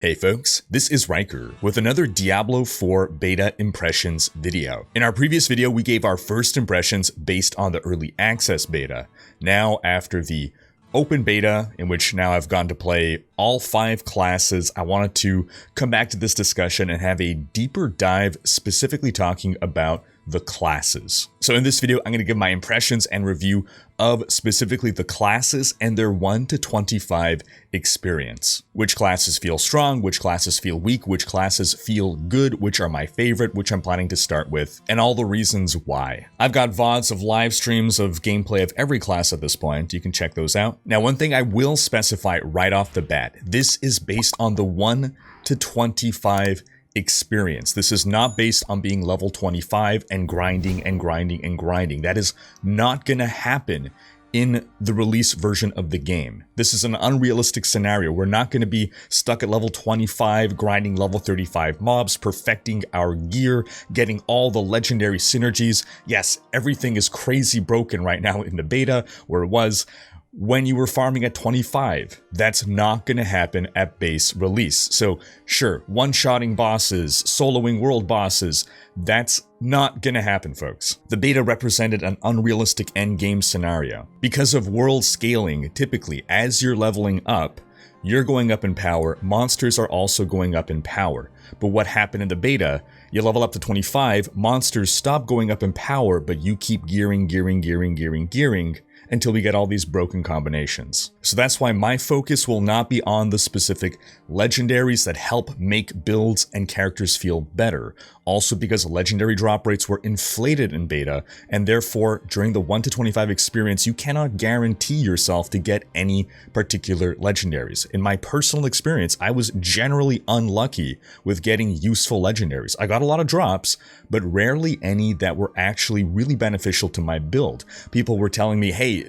Hey folks, this is Rhykker with another Diablo 4 beta impressions video. In our previous video, we gave our first impressions based on the early access beta. Now, after the open beta, in which now I've gone to play all 5 classes, I wanted to come back to this discussion and have a deeper dive specifically talking about the classes. So in this video, I'm going to give my impressions and review of specifically the classes and their 1 to 25 experience. Which classes feel strong, which classes feel weak, which classes feel good, which are my favorite, which I'm planning to start with, and all the reasons why. I've got VODs of live streams of gameplay of every class at this point. You can check those out. Now, one thing I will specify right off the bat, this is based on the 1 to 25 experience. This is not based on being level 25 and grinding and grinding and grinding. That is not gonna happen in the release version of the game. This is an unrealistic scenario. We're not going to be stuck at level 25, grinding level 35 mobs, perfecting our gear, getting all the legendary synergies. Yes, everything is crazy broken right now in the beta, where it was when you were farming at 25. That's not going to happen at base release. So sure, one-shotting bosses, soloing world bosses, that's not going to happen, folks. The beta represented an unrealistic endgame scenario. Because of world scaling, typically, as you're leveling up, you're going up in power, monsters are also going up in power. But what happened in the beta, you level up to 25, monsters stop going up in power, but you keep gearing until we get all these broken combinations. So that's why my focus will not be on the specific legendaries that help make builds and characters feel better. Also because legendary drop rates were inflated in beta, and therefore during the 1 to 25 experience, you cannot guarantee yourself to get any particular legendaries. In my personal experience, I was generally unlucky with getting useful legendaries. I got a lot of drops, but rarely any that were actually really beneficial to my build. People were telling me, hey,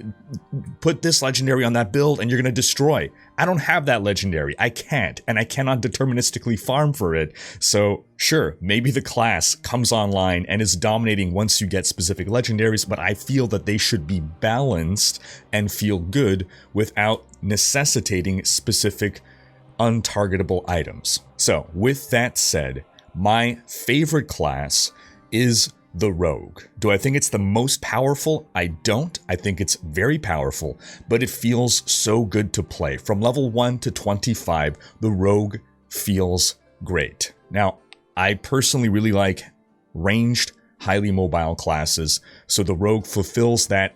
put this legendary on that build and you're going to destroy. I don't have that legendary. I can't, and I cannot deterministically farm for it. So sure, maybe the class comes online and is dominating once you get specific legendaries, but I feel that they should be balanced and feel good without necessitating specific untargetable items. So with that said, my favorite class is the Rogue. Do I think it's the most powerful? I don't. I think it's very powerful, but it feels so good to play. From level 1 to 25, the Rogue feels great. Now, I personally really like ranged, highly mobile classes, so the Rogue fulfills that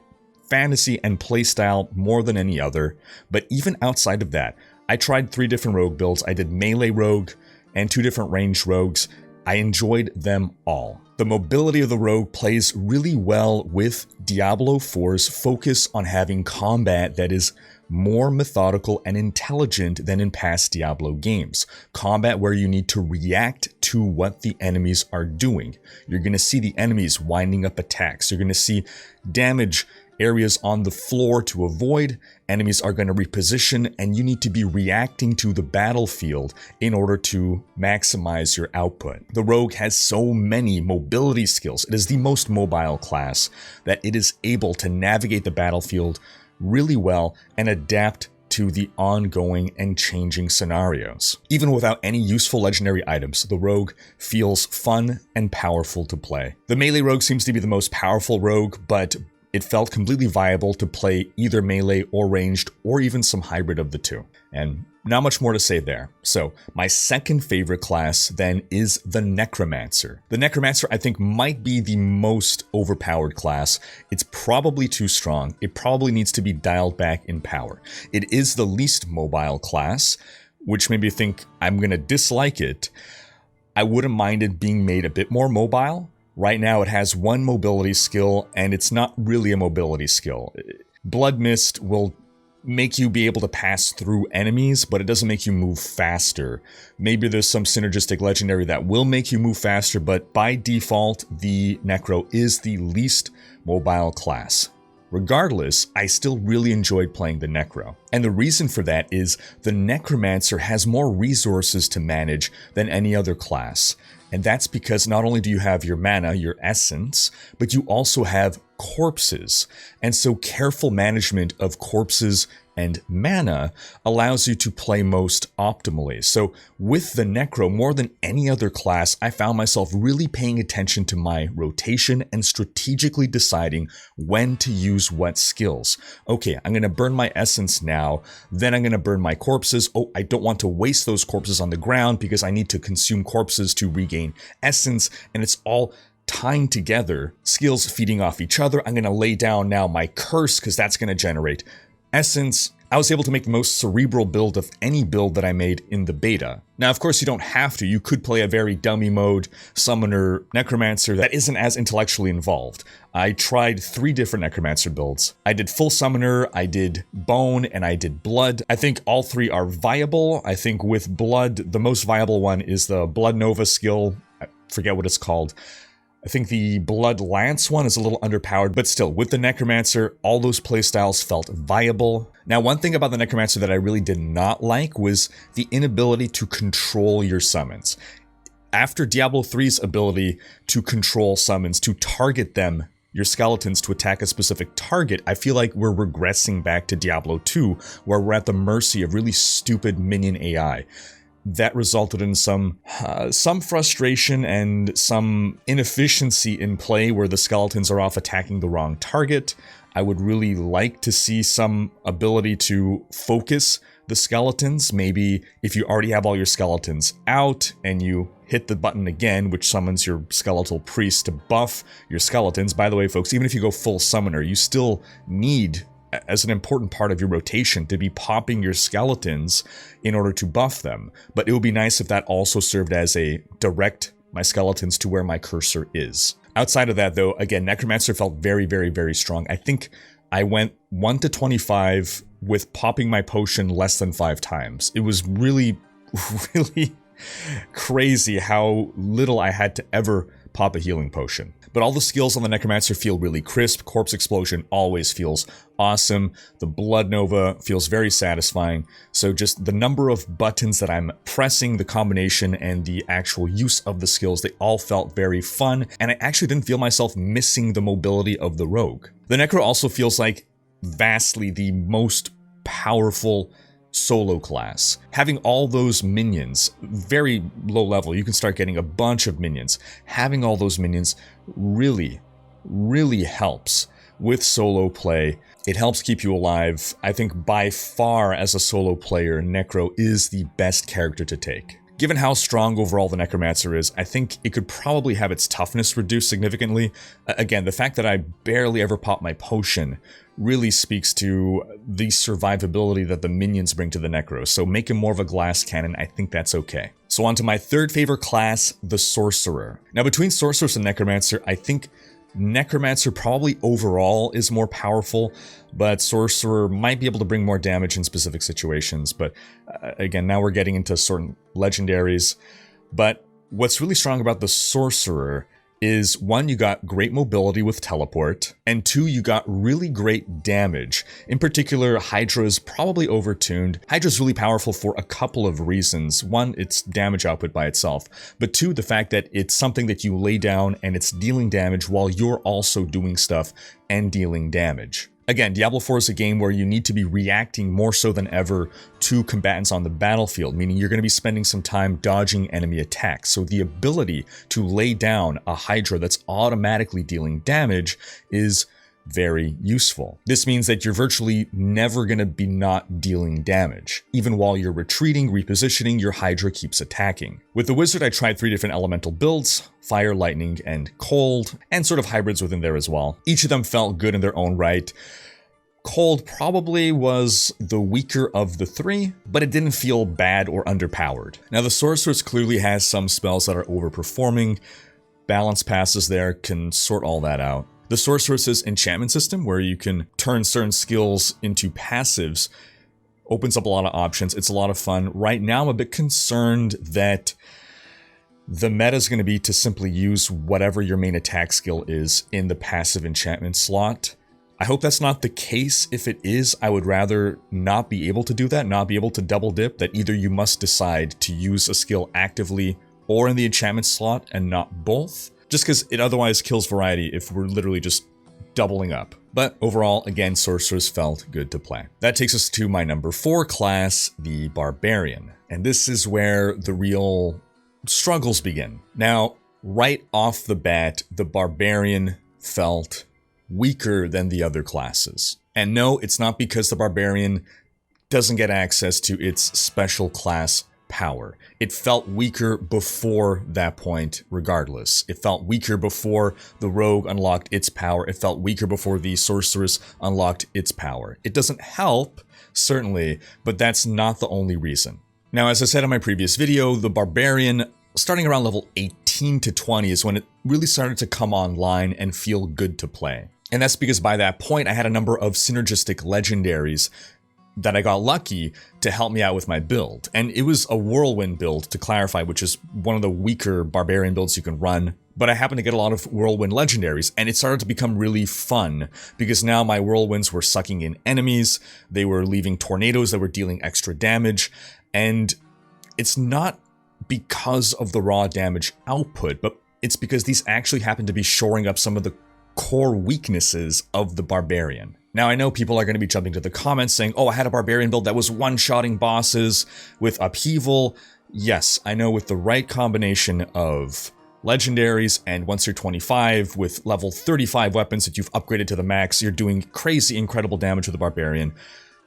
fantasy and playstyle more than any other. But even outside of that, I tried 3 different Rogue builds. I did melee Rogue and 2 different ranged Rogues. I enjoyed them all. The mobility of the Rogue plays really well with Diablo 4's focus on having combat that is more methodical and intelligent than in past Diablo games. Combat where you need to react to what the enemies are doing. You're going to see the enemies winding up attacks. You're going to see damage areas on the floor to avoid. Enemies are going to reposition, and you need to be reacting to the battlefield in order to maximize your output. The Rogue has so many mobility skills. It is the most mobile class that it is able to navigate the battlefield really well and adapt to the ongoing and changing scenarios. Even without any useful legendary items, the Rogue feels fun and powerful to play. The melee Rogue seems to be the most powerful Rogue, but it felt completely viable to play either melee or ranged, or even some hybrid of the two. And not much more to say there. So my second favorite class then is the Necromancer. The Necromancer, I think, might be the most overpowered class. It's probably too strong. It probably needs to be dialed back in power. It is the least mobile class, which made me think I'm gonna dislike it. I wouldn't mind it being made a bit more mobile. Right now it has 1 mobility skill, and it's not really a mobility skill. Blood Mist will make you be able to pass through enemies, but it doesn't make you move faster. Maybe there's some synergistic legendary that will make you move faster, but by default, the Necro is the least mobile class. Regardless, I still really enjoyed playing the Necro. And the reason for that is the Necromancer has more resources to manage than any other class. And that's because not only do you have your mana, your essence, but you also have corpses. And so careful management of corpses and mana allows you to play most optimally. So with the Necro, more than any other class, I found myself really paying attention to my rotation and strategically deciding when to use what skills. Okay, I'm going to burn my essence now, then I'm going to burn my corpses. Oh, I don't want to waste those corpses on the ground because I need to consume corpses to regain essence, and it's all tying together, skills feeding off each other. I'm going to lay down now my curse because that's going to generate essence. I was able to make the most cerebral build of any build that I made in the beta. Now, of course, you don't have to. You could play a very dummy mode, Summoner, Necromancer that isn't as intellectually involved. I tried 3 different Necromancer builds. I did full Summoner, I did Bone, and I did Blood. I think all 3 are viable. I think with Blood, the most viable one is the Blood Nova skill. I forget what it's called. I think the Blood Lance one is a little underpowered, but still, with the Necromancer, all those playstyles felt viable. Now, one thing about the Necromancer that I really did not like was the inability to control your summons. After Diablo 3's ability to control summons, to target them, your skeletons, to attack a specific target, I feel like we're regressing back to Diablo 2, where we're at the mercy of really stupid minion AI. That resulted in some frustration and some inefficiency in play where the skeletons are off attacking the wrong target. I would really like to see some ability to focus the skeletons. Maybe if you already have all your skeletons out and you hit the button again, which summons your skeletal priest to buff your skeletons. By the way, folks, even if you go full summoner, you still need, as an important part of your rotation, to be popping your skeletons in order to buff them. But it would be nice if that also served as a direct my skeletons to where my cursor is. Outside of that, though, again, Necromancer felt very, very, very strong. I think I went 1 to 25 with popping my potion less than 5 times. It was really, really crazy how little I had to ever pop a healing potion. But all the skills on the Necromancer feel really crisp. Corpse Explosion always feels awesome. The Blood Nova feels very satisfying. So just the number of buttons that I'm pressing, the combination, and the actual use of the skills, they all felt very fun. And I actually didn't feel myself missing the mobility of the Rogue. The Necro also feels like vastly the most powerful solo class. Having all those minions, very low level, you can start getting a bunch of minions. Having all those minions really, really helps with solo play. It helps keep you alive. I think by far as a solo player, Necro is the best character to take. Given how strong overall the Necromancer is, I think it could probably have its toughness reduced significantly. Again, the fact that I barely ever pop my potion really speaks to the survivability that the minions bring to the Necro. So make him more of a glass cannon, I think that's okay. So on to my third favorite class, the Sorcerer. Now between Sorcerers and Necromancer, I think Necromancer probably overall is more powerful, but Sorcerer might be able to bring more damage in specific situations. But again, now we're getting into certain legendaries. But what's really strong about the Sorcerer is, 1, you got great mobility with teleport, and 2, you got really great damage. In particular, Hydra is probably overtuned. Hydra is really powerful for a couple of reasons. 1, its damage output by itself, but 2, the fact that it's something that you lay down and it's dealing damage while you're also doing stuff and dealing damage. Again, Diablo 4 is a game where you need to be reacting more so than ever to combatants on the battlefield, meaning you're going to be spending some time dodging enemy attacks. So the ability to lay down a Hydra that's automatically dealing damage is very useful. This means that you're virtually never going to be not dealing damage. Even while you're retreating, repositioning, your Hydra keeps attacking. With the Wizard, I tried 3 different elemental builds: Fire, Lightning, and Cold, and sort of hybrids within there as well. Each of them felt good in their own right. Cold probably was the weaker of the 3, but it didn't feel bad or underpowered. Now the Sorceress clearly has some spells that are overperforming. Balance passes there can sort all that out. The Sorceress's enchantment system, where you can turn certain skills into passives, opens up a lot of options. It's a lot of fun. Right now, I'm a bit concerned that the meta is going to be to simply use whatever your main attack skill is in the passive enchantment slot. I hope that's not the case. If it is, I would rather not be able to do that, not be able to double dip, that either you must decide to use a skill actively or in the enchantment slot and not both. Just because it otherwise kills variety if we're literally just doubling up. But overall, again, Sorcerers felt good to play. That takes us to my number 4 class, the Barbarian. And this is where the real struggles begin. Now, right off the bat, the Barbarian felt weaker than the other classes. And no, it's not because the Barbarian doesn't get access to its special class power. It felt weaker before that point regardless. It felt weaker before the Rogue unlocked its power. It felt weaker before the Sorceress unlocked its power. It doesn't help, certainly, but that's not the only reason. Now, as I said in my previous video, the Barbarian, starting around level 18 to 20 is when it really started to come online and feel good to play. And that's because by that point, I had a number of synergistic legendaries that I got lucky to help me out with my build. And it was a Whirlwind build, to clarify, which is one of the weaker Barbarian builds you can run. But I happened to get a lot of Whirlwind legendaries, and it started to become really fun, because now my Whirlwinds were sucking in enemies, they were leaving tornadoes that were dealing extra damage, and it's not because of the raw damage output, but it's because these actually happen to be shoring up some of the core weaknesses of the Barbarian. Now, I know people are going to be jumping to the comments saying, oh, I had a Barbarian build that was one-shotting bosses with upheaval. Yes, I know, with the right combination of legendaries, and once you're 25 with level 35 weapons that you've upgraded to the max, you're doing crazy incredible damage with the Barbarian.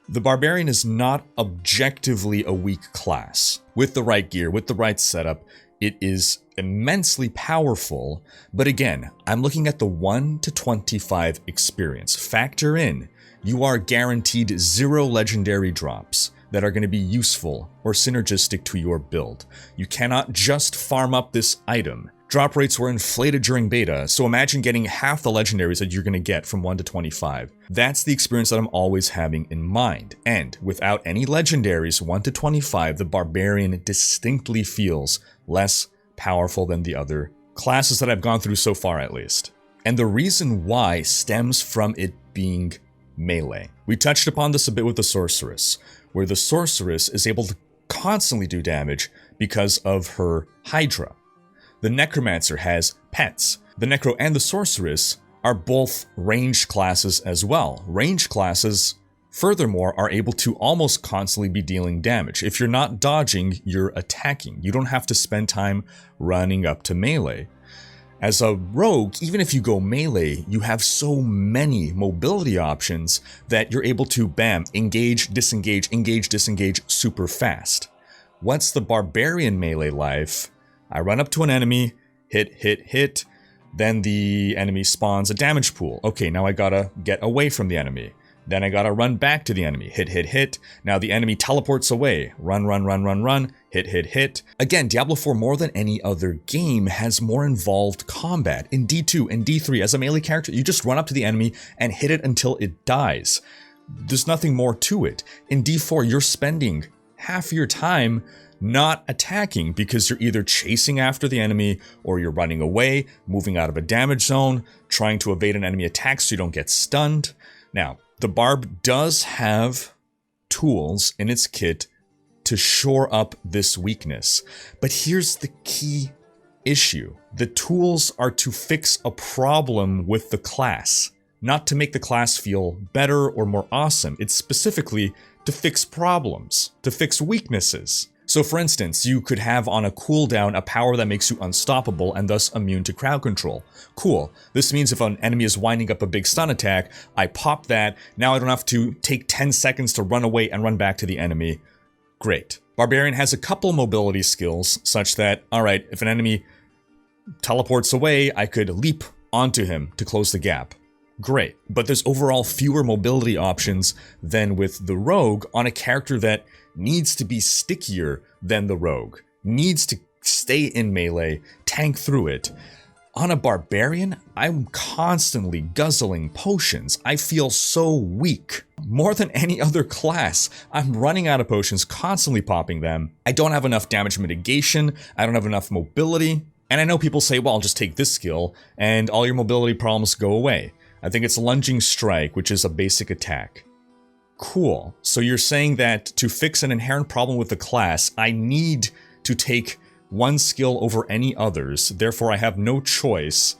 The Barbarian is not objectively a weak class. With the right gear, with the right setup, it is immensely powerful, but again, I'm looking at the 1 to 25 experience. Factor in, you are guaranteed 0 legendary drops that are going to be useful or synergistic to your build. You cannot just farm up this item. Drop rates were inflated during beta, so imagine getting half the legendaries that you're going to get from 1 to 25. That's the experience that I'm always having in mind. And without any legendaries, 1 to 25, the Barbarian distinctly feels less powerful than the other classes that I've gone through so far, at least. And the reason why stems from it being melee. We touched upon this a bit with the Sorceress, where the Sorceress is able to constantly do damage because of her Hydra. The Necromancer has pets. The Necro and the Sorceress are both ranged classes as well. Ranged classes, furthermore, are able to almost constantly be dealing damage. If you're not dodging, you're attacking. You don't have to spend time running up to melee. As a rogue, even if you go melee, you have so many mobility options that you're able to, bam, engage, disengage super fast. What's the Barbarian melee life? I run up to an enemy, hit, then the enemy spawns a damage pool. Okay, now I gotta get away from the enemy. Then I gotta run back to the enemy, hit. Now the enemy teleports away, run, hit. Again, Diablo 4 more than any other game has more involved combat. In D2 and D3, as a melee character, you just run up to the enemy and hit it until it dies. There's nothing more to it. In D4, you're spending half your time not attacking because you're either chasing after the enemy or you're running away, moving out of a damage zone, trying to evade an enemy attack so you don't get stunned. Now, the Barb does have tools in its kit to shore up this weakness, but here's the key issue. The tools are to fix a problem with the class, not to make the class feel better or more awesome. It's specifically to fix problems, to fix weaknesses. So for instance, you could have on a cooldown a power that makes you unstoppable and thus immune to crowd control. Cool. This means if an enemy is winding up a big stun attack, I pop that, now I don't have to take 10 seconds to run away and run back to the enemy. Great. Barbarian has a couple mobility skills such that, alright, if an enemy teleports away, I could leap onto him to close the gap. Great. But there's overall fewer mobility options than with the Rogue on a character that needs to be stickier than the Rogue, needs to stay in melee, tank through it. On a Barbarian, I'm constantly guzzling potions. I feel so weak. More than any other class, I'm running out of potions, constantly popping them. I don't have enough damage mitigation, I don't have enough mobility. And I know people say, well, I'll just take this skill and all your mobility problems go away. I think it's Lunging Strike, which is a basic attack. Cool. So you're saying that to fix an inherent problem with the class, I need to take one skill over any others, therefore I have no choice.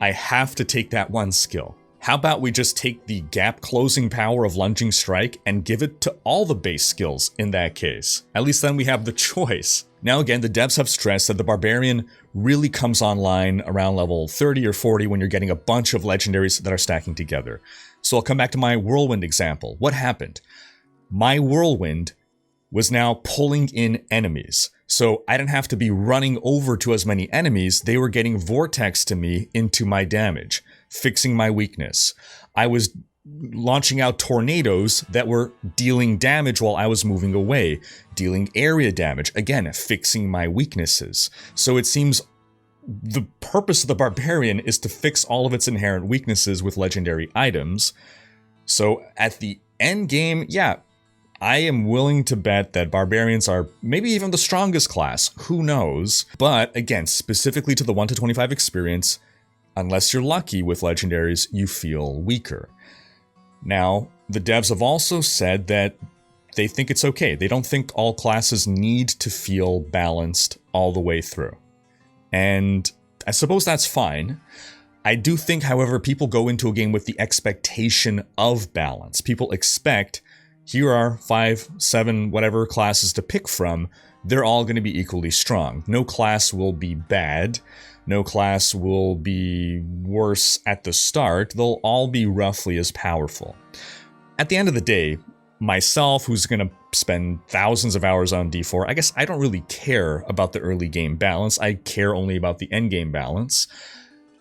I have to take that one skill. How about we just take the gap closing power of Lunging Strike and give it to all the base skills in that case? At least then we have the choice. Now again, the devs have stressed that the Barbarian really comes online around level 30 or 40 when you're getting a bunch of legendaries that are stacking together. So I'll come back to my Whirlwind example. What happened? My Whirlwind was now pulling in enemies. So I didn't have to be running over to as many enemies. They were getting vortex to me into my damage, fixing my weakness. I was launching out tornadoes that were dealing damage while I was moving away, dealing area damage, again, fixing my weaknesses. So it seems the purpose of the Barbarian is to fix all of its inherent weaknesses with legendary items. So at the end game, yeah, I am willing to bet that Barbarians are maybe even the strongest class, who knows? But again, specifically to the 1 to 25 experience, unless you're lucky with legendaries, you feel weaker. Now, the devs have also said that they think it's okay. They don't think all classes need to feel balanced all the way through. And I suppose that's fine. I do think, however, people go into a game with the expectation of balance. People expect, here are 5, 7, whatever classes to pick from. They're all going to be equally strong. No class will be bad. No class will be worse at the start. They'll all be roughly as powerful. At the end of the day, myself, who's going to spend thousands of hours on D4, I guess I don't really care about the early game balance. I care only about the end game balance.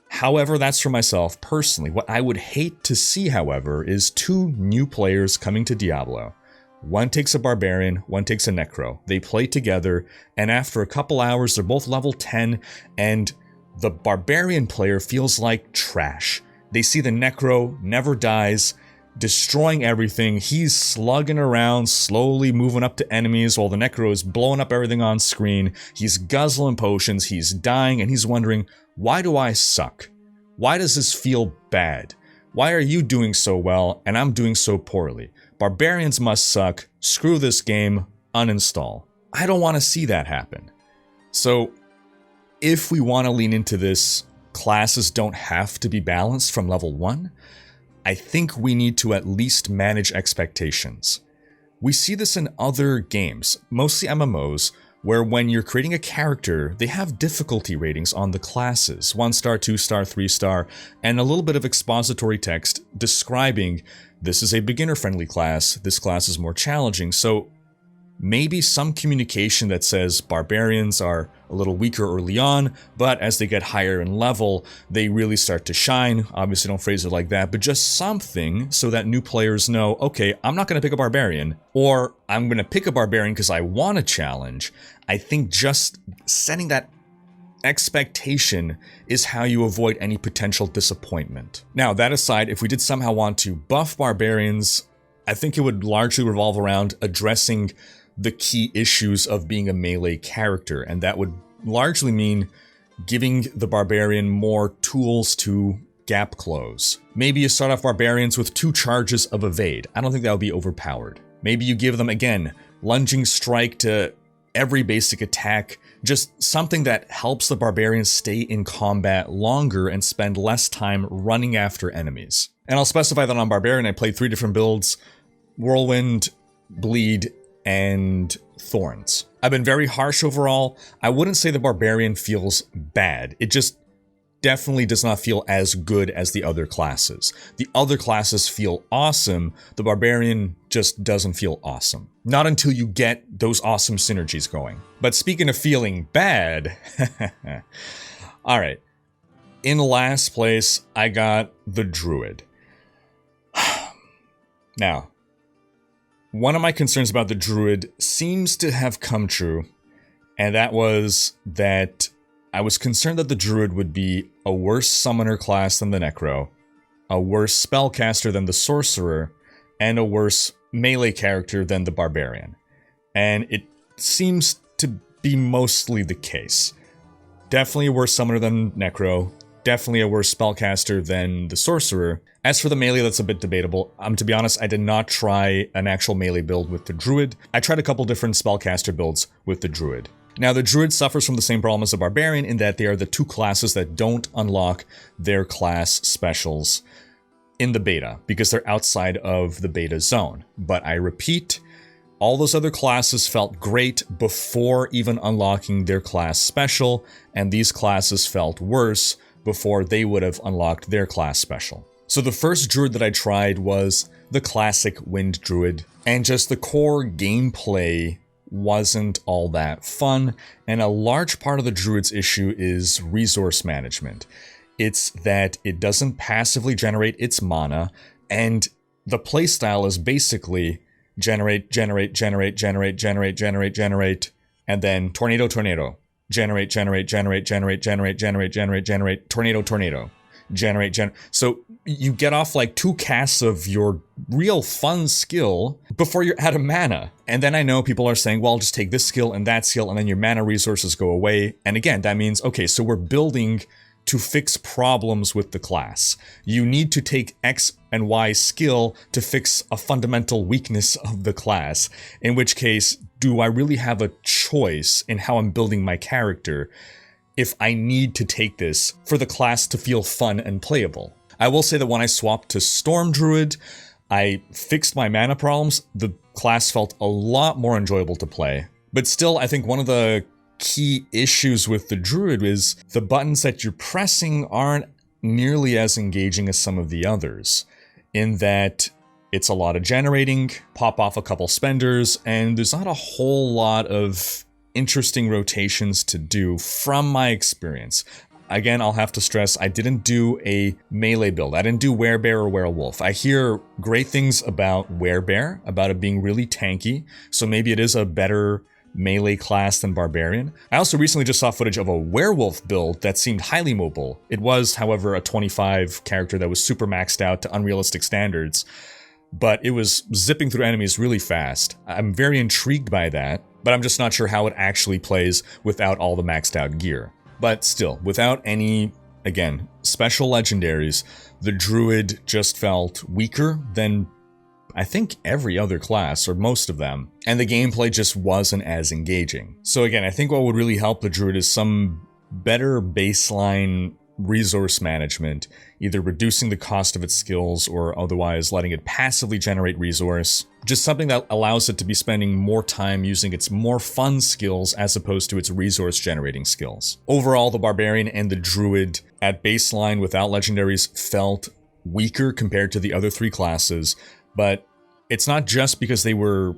However, that's for myself personally. What I would hate to see, however, is 2 new players coming to Diablo. One takes a Barbarian, one takes a Necro. They play together, and after a couple hours, they're both level 10, and the Barbarian player feels like trash. They see the Necro never dies, destroying everything. He's slugging around, slowly moving up to enemies while the Necro is blowing up everything on screen. He's guzzling potions, he's dying, and he's wondering, why do I suck? Why does this feel bad? Why are you doing so well and I'm doing so poorly? Barbarians must suck. Screw this game. Uninstall. I don't want to see that happen. So, if we want to lean into this, classes don't have to be balanced from level 1, I think we need to at least manage expectations. We see this in other games, mostly MMOs, where when you're creating a character, they have difficulty ratings on the classes, 1-star, 2-star, 3-star, and a little bit of expository text describing this is a beginner-friendly class, this class is more challenging. So maybe some communication that says Barbarians are a little weaker early on, but as they get higher in level, they really start to shine. Obviously don't phrase it like that, but just something so that new players know, okay, I'm not going to pick a Barbarian, or I'm going to pick a Barbarian because I want a challenge. I think just setting that expectation is how you avoid any potential disappointment. Now, that aside, if we did somehow want to buff Barbarians, I think it would largely revolve around addressing the key issues of being a melee character, and that would largely mean giving the Barbarian more tools to gap close. Maybe you start off Barbarians with 2 charges of evade. I don't think that would be overpowered. Maybe you give them, again, lunging strike to every basic attack, just something that helps the Barbarian stay in combat longer and spend less time running after enemies. And I'll specify that on Barbarian I played 3 different builds: Whirlwind, Bleed, and Thorns. I've been very harsh overall. I wouldn't say the Barbarian feels bad. It just definitely does not feel as good as the other classes. The other classes feel awesome. The Barbarian just doesn't feel awesome. Not until you get those awesome synergies going. But speaking of feeling bad, alright. In last place, I got the Druid. Now, one of my concerns about the Druid seems to have come true, and that was that I was concerned that the Druid would be a worse summoner class than the Necro, a worse spellcaster than the Sorcerer, and a worse melee character than the Barbarian. And it seems to be mostly the case. Definitely a worse summoner than Necro, definitely a worse spellcaster than the Sorcerer. As for the melee, that's a bit debatable. To be honest, I did not try an actual melee build with the Druid. I tried a couple different spellcaster builds with the Druid. Now, the Druid suffers from the same problem as the Barbarian in that they are the 2 classes that don't unlock their class specials. in the beta because they're outside of the beta zone. But I repeat, all those other classes felt great before even unlocking their class special, and these classes felt worse before they would have unlocked their class special. So the first druid that I tried was the classic Wind Druid, and just the core gameplay wasn't all that fun, and a large part of the druid's issue is resource management. It's that it doesn't passively generate its mana, and the playstyle is basically generate, generate, generate, generate, generate, generate, generate, and then tornado, tornado. Generate, generate, generate, generate, generate, generate, generate, generate, tornado, tornado. Generate, so you get off like 2 casts of your real fun skill before you're out of mana. And then I know people are saying, well, just take this skill and that skill, and then your mana resources go away. And again, that means, okay, so we're building to fix problems with the class. You need to take X and Y skill to fix a fundamental weakness of the class, in which case, do I really have a choice in how I'm building my character if I need to take this for the class to feel fun and playable? I will say that when I swapped to Storm Druid, I fixed my mana problems. The class felt a lot more enjoyable to play. But still, I think one of the key issues with the Druid is the buttons that you're pressing aren't nearly as engaging as some of the others, in that it's a lot of generating, pop off a couple spenders, and there's not a whole lot of interesting rotations to do from my experience. Again, I'll have to stress, I didn't do a melee build. I didn't do Werebear or Werewolf. I hear great things about Werebear, about it being really tanky, so maybe it is a better melee class than Barbarian. I also recently just saw footage of a Werewolf build that seemed highly mobile. It was, however, a 25 character that was super maxed out to unrealistic standards, but it was zipping through enemies really fast. I'm very intrigued by that, but I'm just not sure how it actually plays without all the maxed out gear. But still, without any, again, special legendaries, the Druid just felt weaker than I think every other class, or most of them, and the gameplay just wasn't as engaging. So again, I think what would really help the Druid is some better baseline resource management, either reducing the cost of its skills or otherwise letting it passively generate resource. Just something that allows it to be spending more time using its more fun skills as opposed to its resource generating skills. Overall, the Barbarian and the Druid at baseline without legendaries felt weaker compared to the other 3 classes, but it's not just because they were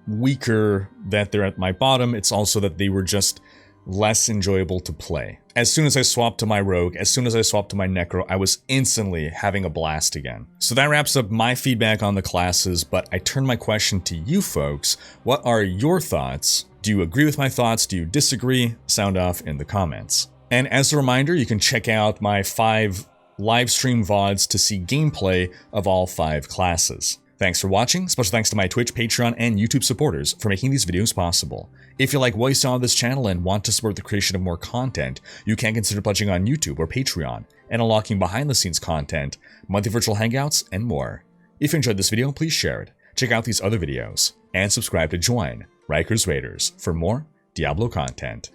weaker that they're at my bottom, it's also that they were just less enjoyable to play. As soon as I swapped to my Rogue, as soon as I swapped to my Necro, I was instantly having a blast again. So that wraps up my feedback on the classes, but I turn my question to you folks. What are your thoughts? Do you agree with my thoughts? Do you disagree? Sound off in the comments. And as a reminder, you can check out my 5 live stream VODs to see gameplay of all 5 classes. Thanks for watching. Special thanks to my Twitch, Patreon, and YouTube supporters for making these videos possible. If you like what you saw on this channel and want to support the creation of more content, you can consider pledging on YouTube or Patreon and unlocking behind-the-scenes content, monthly virtual hangouts, and more. If you enjoyed this video, please share it, check out these other videos, and subscribe to join Rhykker's Raiders for more Diablo content.